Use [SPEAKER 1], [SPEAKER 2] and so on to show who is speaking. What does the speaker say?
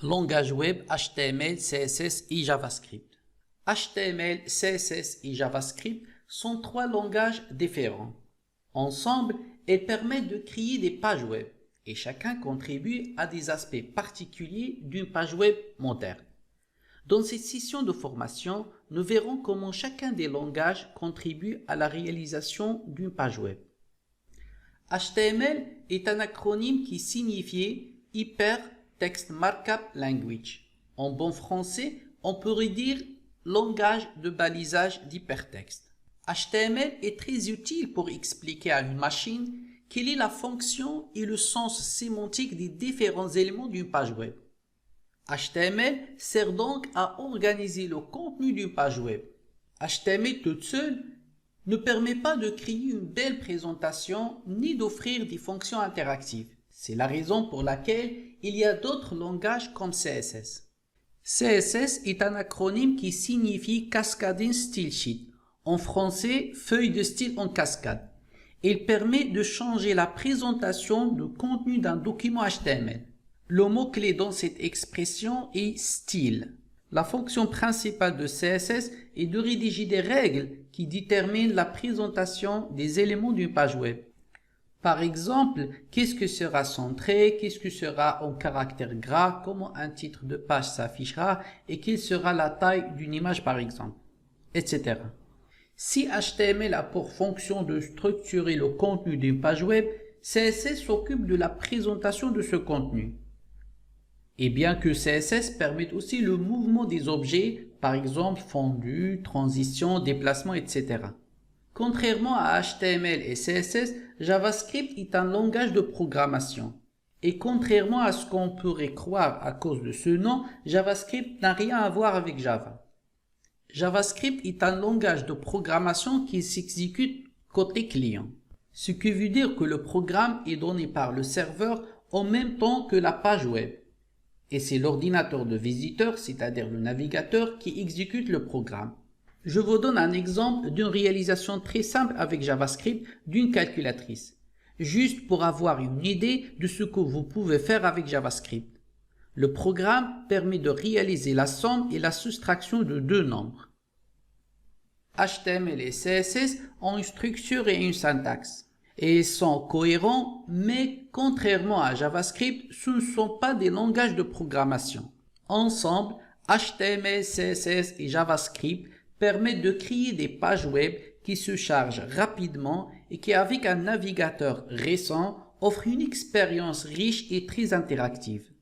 [SPEAKER 1] Langage web HTML, CSS et JavaScript. HTML, CSS et JavaScript sont trois langages différents. Ensemble, ils permettent de créer des pages web et chacun contribue à des aspects particuliers d'une page web moderne. Dans cette session de formation, nous verrons comment chacun des langages contribue à la réalisation d'une page web. HTML est un acronyme qui signifie Hypertext Markup Language. En bon français, on pourrait dire langage de balisage d'hypertexte. HTML est très utile pour expliquer à une machine quelle est la fonction et le sens sémantique des différents éléments d'une page web. HTML sert donc à organiser le contenu d'une page web. HTML toute seule ne permet pas de créer une belle présentation ni d'offrir des fonctions interactives. C'est la raison pour laquelle il y a d'autres langages comme CSS. CSS est un acronyme qui signifie Cascading Style Sheet. En français, feuille de style en cascade. Il permet de changer la présentation de contenu d'un document HTML. Le mot-clé dans cette expression est style. La fonction principale de CSS est de rédiger des règles qui déterminent la présentation des éléments d'une page web. Par exemple, qu'est-ce que sera centré, qu'est-ce que sera en caractère gras, comment un titre de page s'affichera et quelle sera la taille d'une image par exemple, etc. Si HTML a pour fonction de structurer le contenu d'une page web, CSS s'occupe de la présentation de ce contenu. Et bien que CSS permette aussi le mouvement des objets, par exemple fondu, transition, déplacement, etc. Contrairement à HTML et CSS, JavaScript est un langage de programmation. Et contrairement à ce qu'on pourrait croire à cause de ce nom, JavaScript n'a rien à voir avec Java. JavaScript est un langage de programmation qui s'exécute côté client. Ce qui veut dire que le programme est donné par le serveur en même temps que la page web. Et c'est l'ordinateur de visiteur, c'est-à-dire le navigateur, qui exécute le programme. Je vous donne un exemple d'une réalisation très simple avec JavaScript d'une calculatrice, juste pour avoir une idée de ce que vous pouvez faire avec JavaScript. Le programme permet de réaliser la somme et la soustraction de deux nombres. HTML et CSS ont une structure et une syntaxe. Et ils sont cohérents, mais contrairement à JavaScript, ce ne sont pas des langages de programmation. Ensemble, HTML, CSS et JavaScript permettent de créer des pages web qui se chargent rapidement et qui, avec un navigateur récent, offrent une expérience riche et très interactive.